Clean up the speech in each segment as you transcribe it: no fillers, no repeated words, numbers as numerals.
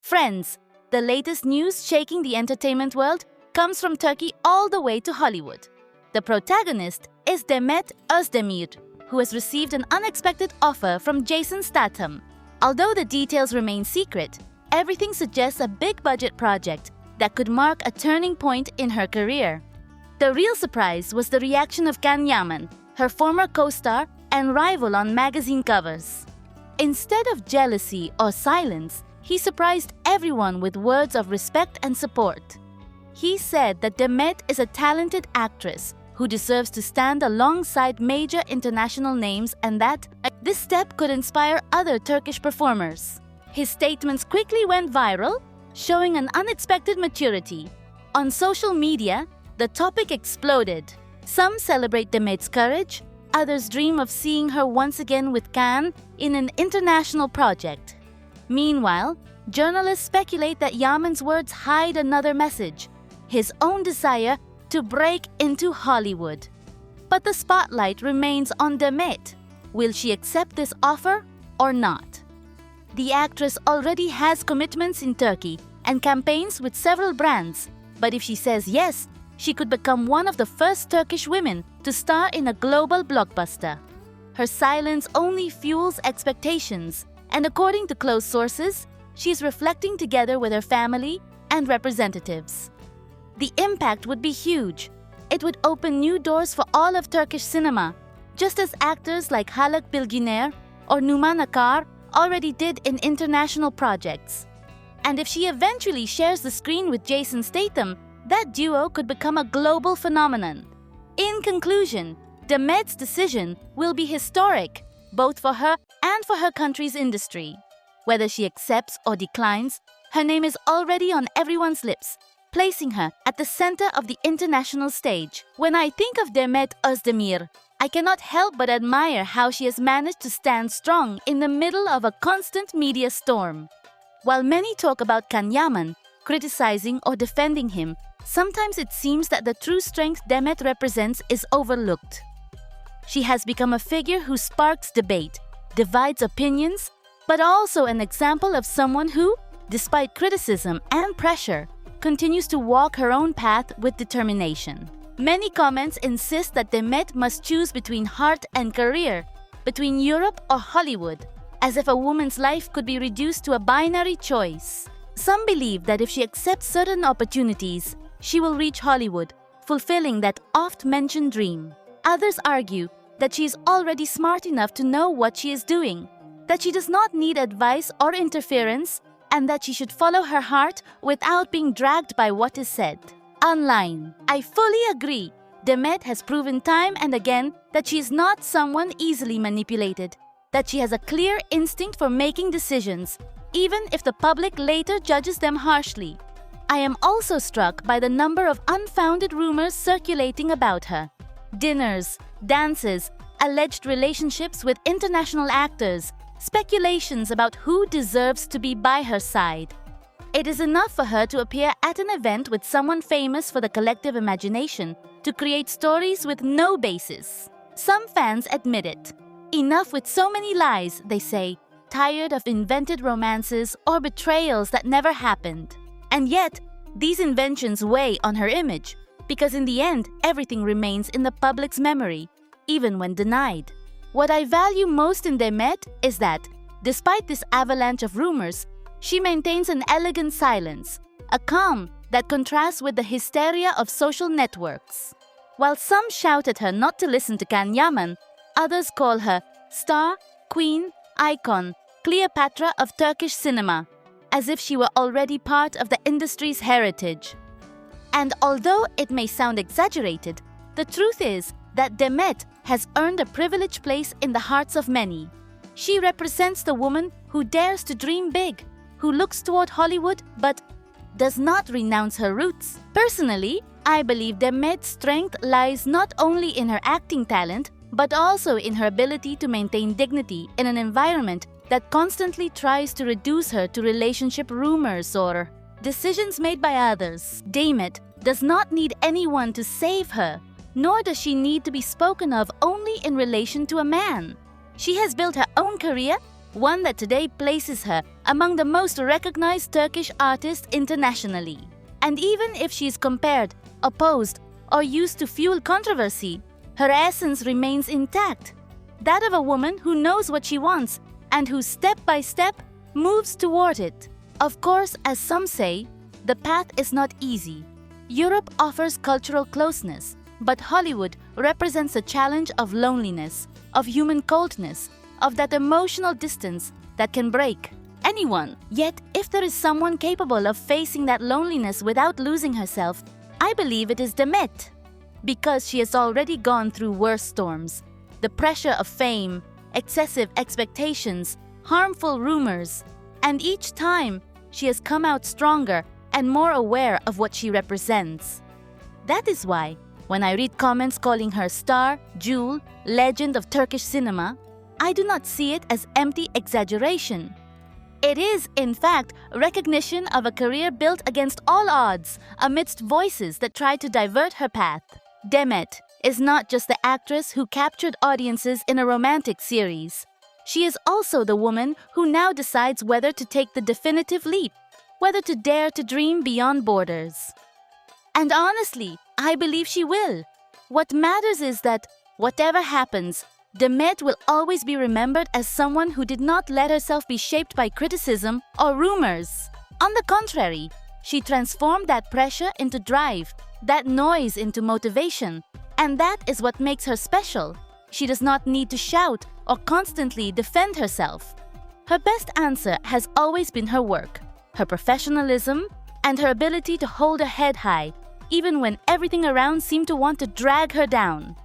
Friends, the latest news shaking the entertainment world comes from Turkey all the way to Hollywood. The protagonist is Demet Özdemir, who has received an unexpected offer from Jason Statham. Although the details remain secret, everything suggests a big-budget project that could mark a turning point in her career. The real surprise was the reaction of Can Yaman, her former co-star and rival on magazine covers. Instead of jealousy or silence, he surprised everyone with words of respect and support. He said that Demet is a talented actress who deserves to stand alongside major international names and that this step could inspire other Turkish performers. His statements quickly went viral, showing an unexpected maturity. On social media, the topic exploded. Some celebrate Demet's courage, others dream of seeing her once again with Can in an international project. Meanwhile, journalists speculate that Yaman's words hide another message, his own desire to break into Hollywood. But the spotlight remains on Demet. Will she accept this offer or not? The actress already has commitments in Turkey and campaigns with several brands, but if she says yes, she could become one of the first Turkish women to star in a global blockbuster. Her silence only fuels expectations, and according to close sources, she is reflecting together with her family and representatives. The impact would be huge. It would open new doors for all of Turkish cinema, just as actors like Haluk Bilginer or Numan Akar already did in international projects. And if she eventually shares the screen with Jason Statham, that duo could become a global phenomenon. In conclusion, Demet's decision will be historic, both for her and for her country's industry. Whether she accepts or declines, her name is already on everyone's lips, placing her at the center of the international stage. When I think of Demet Özdemir, I cannot help but admire how she has managed to stand strong in the middle of a constant media storm. While many talk about Can Yaman, criticizing or defending him, sometimes it seems that the true strength Demet represents is overlooked. She has become a figure who sparks debate, divides opinions, but also an example of someone who, despite criticism and pressure, continues to walk her own path with determination. Many comments insist that Demet must choose between heart and career, between Europe or Hollywood, as if a woman's life could be reduced to a binary choice. Some believe that if she accepts certain opportunities, she will reach Hollywood, fulfilling that oft-mentioned dream. Others argue that she is already smart enough to know what she is doing, that she does not need advice or interference, and that she should follow her heart without being dragged by what is said. Online, I fully agree. Demet has proven time and again that she is not someone easily manipulated, that she has a clear instinct for making decisions, even if the public later judges them harshly. I am also struck by the number of unfounded rumors circulating about her. Dinners, dances, alleged relationships with international actors, speculations about who deserves to be by her side. It is enough for her to appear at an event with someone famous for the collective imagination to create stories with no basis. Some fans admit it. Enough with so many lies, they say, tired of invented romances or betrayals that never happened. And yet, these inventions weigh on her image, because in the end, everything remains in the public's memory, even when denied. What I value most in Demet is that, despite this avalanche of rumors, she maintains an elegant silence, a calm that contrasts with the hysteria of social networks. While some shout at her not to listen to Can Yaman, others call her star, queen, icon, Cleopatra of Turkish cinema, as if she were already part of the industry's heritage. And although it may sound exaggerated, the truth is that Demet has earned a privileged place in the hearts of many. She represents the woman who dares to dream big, who looks toward Hollywood but does not renounce her roots. Personally, I believe Demet's strength lies not only in her acting talent, but also in her ability to maintain dignity in an environment that constantly tries to reduce her to relationship rumors or decisions made by others. Demet does not need anyone to save her, nor does she need to be spoken of only in relation to a man. She has built her own career one that today places her among the most recognized Turkish artists internationally. And even if she is compared, opposed, or used to fuel controversy, her essence remains intact, that of a woman who knows what she wants and who step by step moves toward it. Of course, as some say, the path is not easy. Europe offers cultural closeness, but Hollywood represents a challenge of loneliness, of human coldness, of that emotional distance that can break anyone. Yet, if there is someone capable of facing that loneliness without losing herself, I believe it is Demet. Because she has already gone through worse storms. The pressure of fame, excessive expectations, harmful rumors, and each time she has come out stronger and more aware of what she represents. That is why, when I read comments calling her star, jewel, legend of Turkish cinema, I do not see it as empty exaggeration. It is, in fact, recognition of a career built against all odds, amidst voices that try to divert her path. Demet is not just the actress who captured audiences in a romantic series. She is also the woman who now decides whether to take the definitive leap, whether to dare to dream beyond borders. And honestly, I believe she will. What matters is that, whatever happens, Demet will always be remembered as someone who did not let herself be shaped by criticism or rumors. On the contrary, she transformed that pressure into drive, that noise into motivation, and that is what makes her special. She does not need to shout or constantly defend herself. Her best answer has always been her work, her professionalism, and her ability to hold her head high, even when everything around seemed to want to drag her down.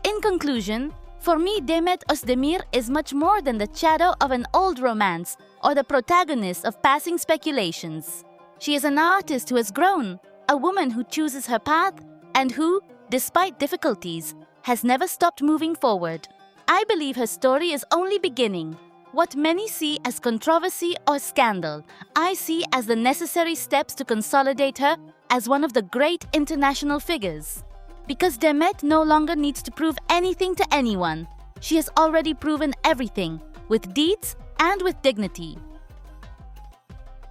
In conclusion, for me, Demet Özdemir is much more than the shadow of an old romance or the protagonist of passing speculations. She is an artist who has grown, a woman who chooses her path, and who, despite difficulties, has never stopped moving forward. I believe her story is only beginning. What many see as controversy or scandal, I see as the necessary steps to consolidate her as one of the great international figures. Because Demet no longer needs to prove anything to anyone. She has already proven everything, with deeds and with dignity.